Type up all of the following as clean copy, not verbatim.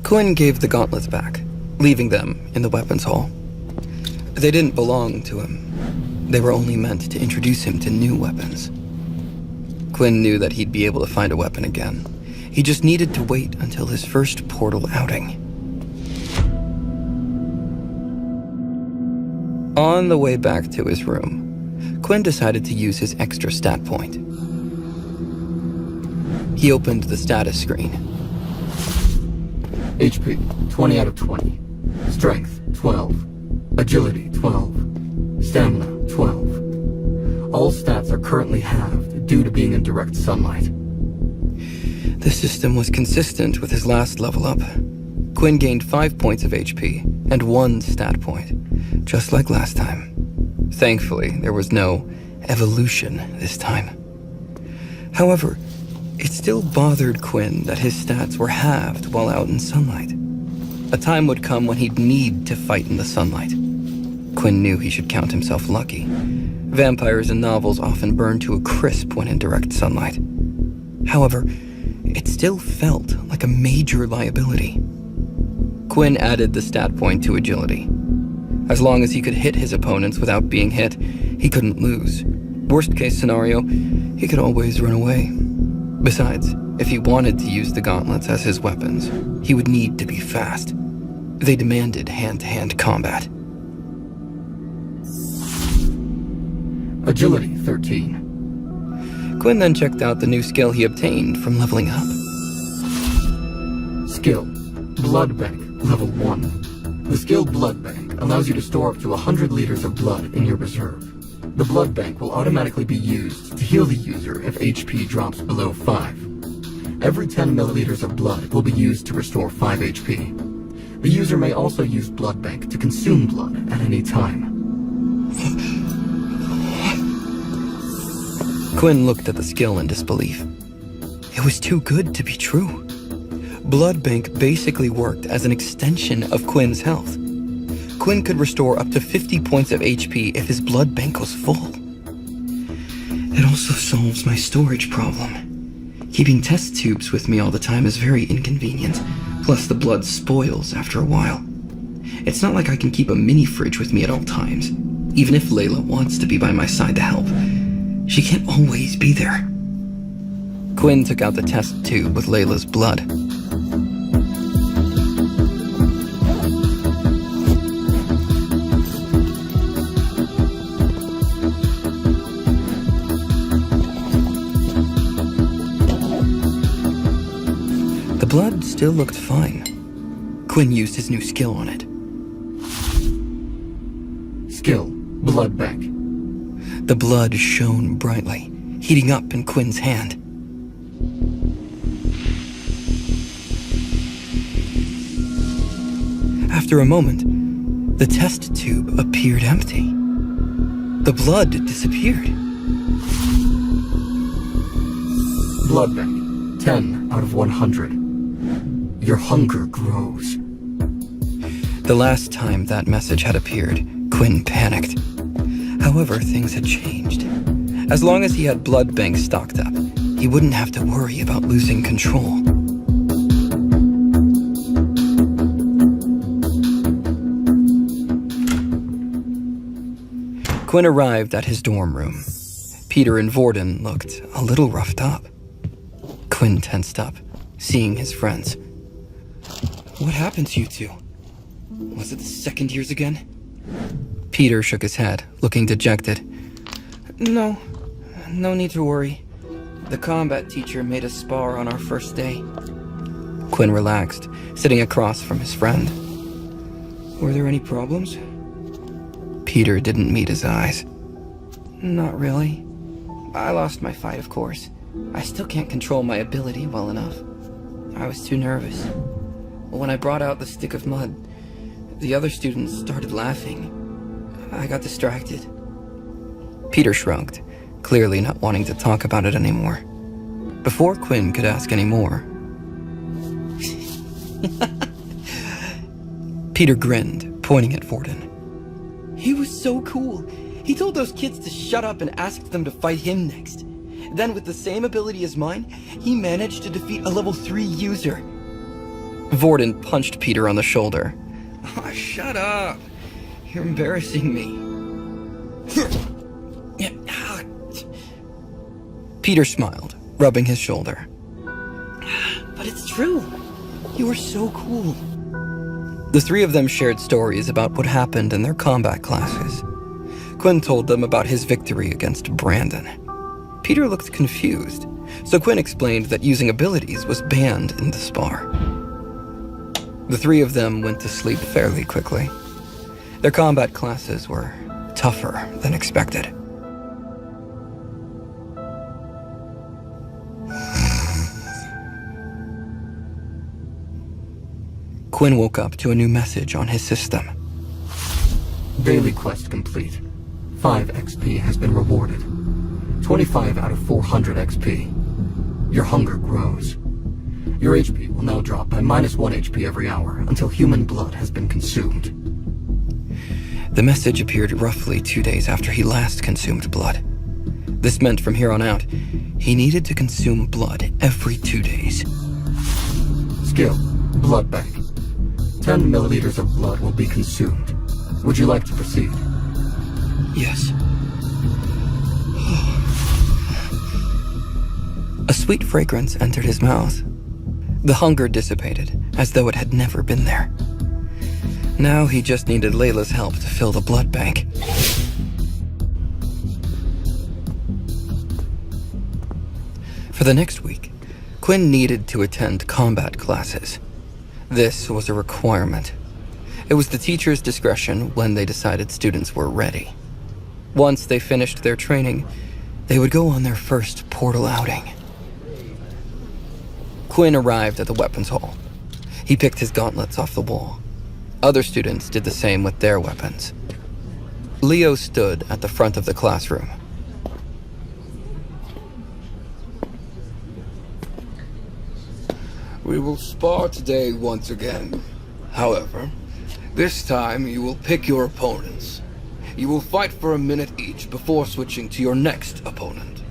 Quinn gave the gauntlets back, leaving them in the weapons hall. They didn't belong to him. They were only meant to introduce him to new weapons. Quinn knew that he'd be able to find a weapon again. He just needed to wait until his first portal outing. On the way back to his room, Quinn decided to use his extra stat point. He opened the status screen. HP, 20 out of 20. Strength, 12. Agility, 12. Stamina, 12. All stats are currently halved due to being in direct sunlight. The system was consistent with his last level up. Quinn gained 5 points of HP and 1 stat point, just like last time. Thankfully, there was no evolution this time. However, it still bothered Quinn that his stats were halved while out in sunlight. A time would come when he'd need to fight in the sunlight. Quinn knew he should count himself lucky. Vampires in novels often burn to a crisp when in direct sunlight. However, it still felt like a major liability. Quinn added the stat point to agility. As long as he could hit his opponents without being hit, he couldn't lose. Worst case scenario, he could always run away. Besides, if he wanted to use the gauntlets as his weapons, he would need to be fast. They demanded hand-to-hand combat. Agility, 13. Quinn then checked out the new skill he obtained from leveling up. Skill, Blood Bank, level 1. The skill Blood Bank allows you to store up to 100 liters of blood in your reserve. The blood bank will automatically be used to heal the user if HP drops below 5. Every 10 milliliters of blood will be used to restore 5 HP. The user may also use blood bank to consume blood at any time. Quinn looked at the skill in disbelief. It was too good to be true. Blood bank basically worked as an extension of Quinn's health. Quinn could restore up to 50 points of HP if his blood bank was full. It also solves my storage problem. Keeping test tubes with me all the time is very inconvenient, plus the blood spoils after a while. It's not like I can keep a mini fridge with me at all times. Even if Layla wants to be by my side to help, she can't always be there. Quinn took out the test tube with Layla's blood. The blood still looked fine. Quinn used his new skill on it. Skill, Blood Bank. The blood shone brightly, heating up in Quinn's hand. After a moment, the test tube appeared empty. The blood disappeared. Blood Bank, 10 out of 100. Your hunger grows. The last time that message had appeared, Quinn panicked. However, things had changed. As long as he had blood banks stocked up, he wouldn't have to worry about losing control. Quinn arrived at his dorm room. Peter and Vorden looked a little roughed up. Quinn tensed up, seeing his friends. What happened to you two? Was it the second years again? Peter shook his head, looking dejected. No need to worry. The combat teacher made us spar on our first day. Quinn relaxed, sitting across from his friend. Were there any problems? Peter didn't meet his eyes. Not really. I lost my fight, of course. I still can't control my ability well enough. I was too nervous. When I brought out the stick of mud, the other students started laughing. I got distracted. Peter shrugged, clearly not wanting to talk about it anymore. Before Quinn could ask any more, Peter grinned, pointing at Vorden. He was so cool. He told those kids to shut up and asked them to fight him next. Then, with the same ability as mine, he managed to defeat a level 3 user. Vorden punched Peter on the shoulder. Oh, shut up. You're embarrassing me. Peter smiled, rubbing his shoulder. But it's true. You were so cool. The three of them shared stories about what happened in their combat classes. Quinn told them about his victory against Brandon. Peter looked confused, so Quinn explained that using abilities was banned in the spar. The three of them went to sleep fairly quickly. Their combat classes were tougher than expected. Quinn woke up to a new message on his system. Daily quest complete. 5 XP has been rewarded. 25 out of 400 XP. Your hunger grows. Your HP will now drop by -1 HP every hour until human blood has been consumed. The message appeared roughly 2 days after he last consumed blood. This meant from here on out, he needed to consume blood every 2 days. Skill, Blood Bank. 10 milliliters of blood will be consumed. Would you like to proceed? Yes. A sweet fragrance entered his mouth. The hunger dissipated, as though it had never been there. Now he just needed Layla's help to fill the blood bank. For the next week, Quinn needed to attend combat classes. This was a requirement. It was the teacher's discretion when they decided students were ready. Once they finished their training, they would go on their first portal outing. Quinn arrived at the weapons hall. He picked his gauntlets off the wall. Other students did the same with their weapons. Leo stood at the front of the classroom. We will spar today once again. However, this time you will pick your opponents. You will fight for a minute each before switching to your next opponent.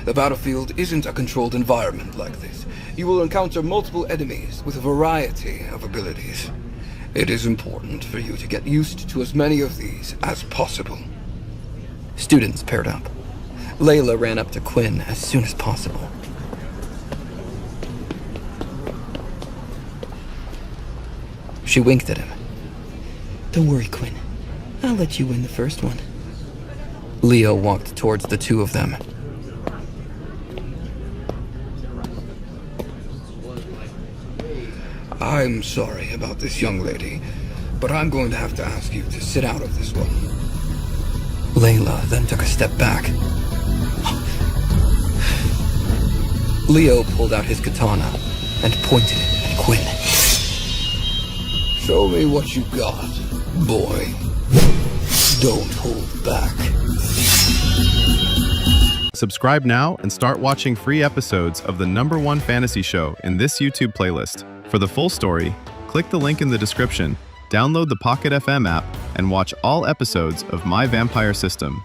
The battlefield isn't a controlled environment like this. You will encounter multiple enemies with a variety of abilities. It is important for you to get used to as many of these as possible. Students paired up. Layla ran up to Quinn as soon as possible. She winked at him. Don't worry, Quinn. I'll let you win the first one. Leo walked towards the two of them. I'm sorry about this young lady, but I'm going to have to ask you to sit out of this one. Layla then took a step back. Leo pulled out his katana and pointed it at Quinn. Show me what you got, boy. Don't hold back. Subscribe now and start watching free episodes of the #1 fantasy show in this YouTube playlist. For the full story, click the link in the description, download the Pocket FM app, and watch all episodes of My Vampire System.